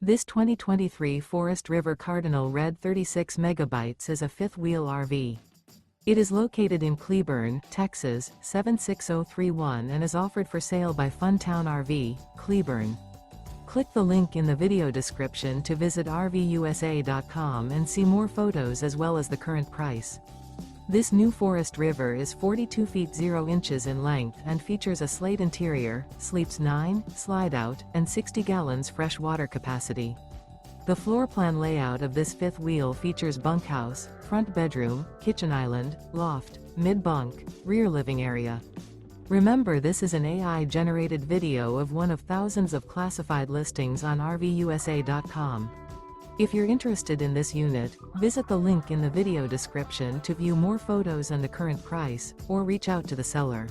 This 2023 Forest River Cardinal Red 36 megabytes is a fifth-wheel RV. It is located in Cleburne, Texas, 76031 and is offered for sale by Funtown RV, Cleburne. Click the link in the video description to visit RVUSA.com and see more photos as well as the current price. This new Forest River is 42 feet 0 inches in length and features a SLATE interior, sleeps 9, slide-out, and 60 gallons fresh water capacity. The floor plan layout of this fifth wheel features bunkhouse, front bedroom, kitchen island, loft, mid-bunk, rear living area. Remember, this is an AI-generated video of one of thousands of classified listings on RVUSA.com. If you're interested in this unit, visit the link in the video description to view more photos and the current price, or reach out to the seller.